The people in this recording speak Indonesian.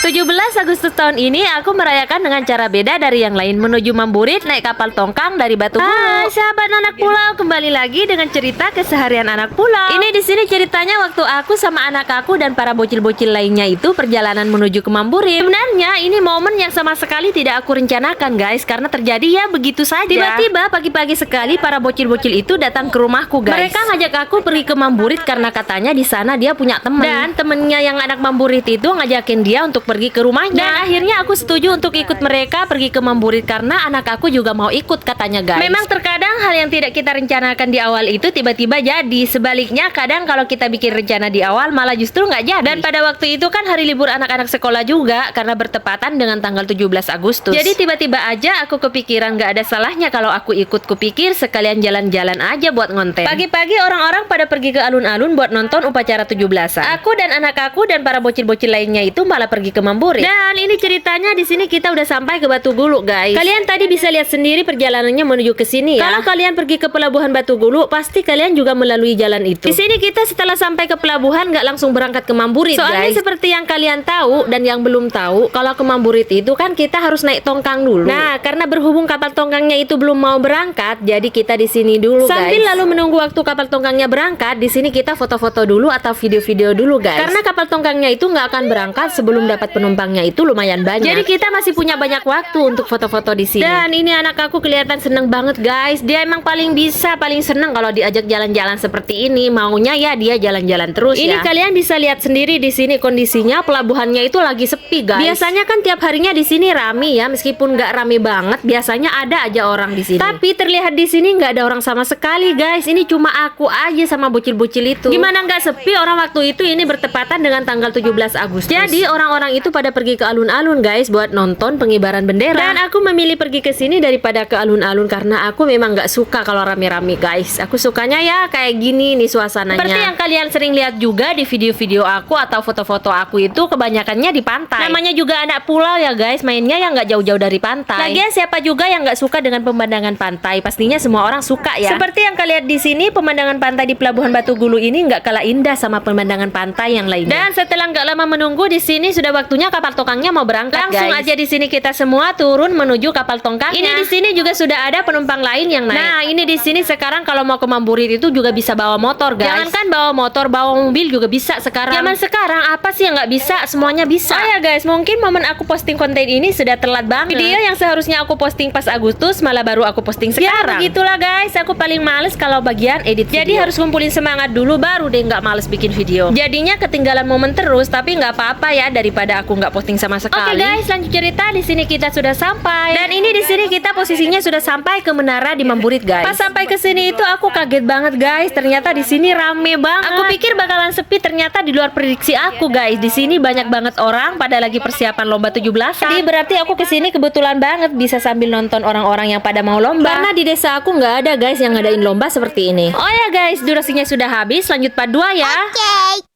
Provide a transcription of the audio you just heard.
17 Agustus tahun ini aku merayakan dengan cara beda dari yang lain, menuju Mamburit naik kapal tongkang dari Batu Gulu. Hai sahabat anak pulau, kembali lagi dengan cerita keseharian anak pulau. Ini di sini ceritanya waktu aku sama anak aku dan para bocil-bocil lainnya itu perjalanan menuju ke Mamburit. Sebenarnya ini momen yang sama sekali tidak aku rencanakan guys, karena terjadi ya begitu saja. Tiba-tiba pagi-pagi sekali para bocil-bocil itu datang ke rumahku guys. Mereka ngajak aku pergi ke Mamburit karena katanya di sana dia punya teman. Dan temennya yang anak Mamburit itu ngajakin dia untuk pergi ke rumahnya. Dan akhirnya aku setuju untuk ikut mereka pergi ke Mamburit karena anak aku juga mau ikut katanya guys. Memang terkadang hal yang tidak kita rencanakan di awal itu tiba-tiba jadi. Sebaliknya kadang kalau kita bikin rencana di awal malah justru nggak jadi. Dan pada waktu itu kan hari libur anak-anak sekolah juga karena bertepatan dengan tanggal 17 Agustus. Jadi tiba-tiba aja aku kepikiran nggak ada salahnya kalau aku ikut, kupikir sekalian jalan-jalan aja buat ngonten. Pagi-pagi orang-orang pada pergi ke alun-alun buat nonton upacara 17-an. Aku dan anak aku dan para bocil-bocil lainnya itu malah pergi ke Mamburit. Dan ini ceritanya di sini kita udah sampai ke Batu Gulu guys. Kalian tadi bisa lihat sendiri perjalanannya menuju ke sini ya. Kalau kalian pergi ke pelabuhan Batu Gulu, pasti kalian juga melalui jalan itu. Di sini kita setelah sampai ke pelabuhan nggak langsung berangkat ke Mamburit soalnya guys. Seperti yang kalian tahu dan yang belum tahu, kalau ke Mamburit itu kan kita harus naik tongkang dulu. Nah, karena berhubung kapal tongkangnya itu belum mau berangkat, jadi kita di sini dulu guys. Sambil lalu menunggu waktu kapal tongkangnya berangkat, di sini kita foto-foto dulu atau video-video dulu guys. Karena kapal tongkangnya itu nggak akan berangkat sebelum dapat penumpangnya itu lumayan banyak. Jadi kita masih punya banyak waktu untuk foto-foto di sini. Dan ini anak aku kelihatan seneng banget guys. Dia emang paling seneng kalau diajak jalan-jalan seperti ini. Maunya ya dia jalan-jalan terus ini ya. Ini kalian bisa lihat sendiri di sini kondisinya pelabuhannya itu lagi sepi guys. Biasanya kan tiap harinya di sini rame ya, meskipun nggak rame banget. Biasanya ada aja orang di sini. Tapi terlihat di sini nggak ada orang sama sekali guys. Ini cuma aku aja sama bocil-bocil itu. Gimana nggak sepi orang waktu itu ini bertepatan dengan tanggal 17 Agustus. Jadi orang-orang itu pada pergi ke alun-alun guys buat nonton pengibaran bendera. Dan aku memilih pergi ke sini daripada ke alun-alun karena aku memang nggak suka kalau rame-rame guys. Aku sukanya ya kayak gini nih suasananya. Seperti yang kalian sering lihat juga di video-video aku atau foto-foto aku itu kebanyakannya di pantai. Namanya juga anak pulau ya guys, mainnya yang nggak jauh-jauh dari pantai. Lagian siapa juga yang nggak suka dengan pemandangan pantai? Pastinya semua orang suka ya. Seperti yang kalian lihat di sini, pemandangan pantai di Pelabuhan Batu Gulu ini nggak kalah indah sama pemandangan pantai yang lainnya. Dan setelah nggak lama menunggu di sini sudah waktunya kapal tongkangnya mau berangkat. Langsung aja di sini kita semua turun menuju kapal tongkangnya. Ini di sini juga sudah ada penumpang lain yang naik. Nah, ini di sini sekarang kalau mau ke Mamburit itu juga bisa bawa motor guys. Jangankan bawa motor, bawa mobil juga bisa sekarang. Zaman sekarang apa sih yang nggak bisa? Semuanya bisa. Oh ya guys, mungkin momen aku posting konten ini sudah telat banget. Video yang seharusnya aku posting pas Agustus malah baru aku posting sekarang. Ya begitulah guys, aku paling males kalau bagian edit video. Jadi harus kumpulin semangat dulu baru deh nggak males bikin video. Jadinya ketinggalan momen terus, tapi nggak apa-apa ya daripada aku nggak posting sama sekali. Oke guys, lanjut cerita. Di sini kita sudah sampai. Dan ini di sini kita posisinya sudah sampai ke menara di Mamburit guys. Pas sampai ke sini itu aku kaget banget guys. Ternyata di sini rame banget. Aku pikir bakalan sepi, ternyata di luar prediksi aku guys. Di sini banyak banget orang pada lagi persiapan lomba 17. Jadi berarti aku kesini kebetulan banget bisa sambil nonton orang-orang yang pada mau lomba. Karena di desa aku nggak ada guys yang ngadain lomba seperti ini. Oh ya guys, durasinya sudah habis. Lanjut part 2 ya. Oke.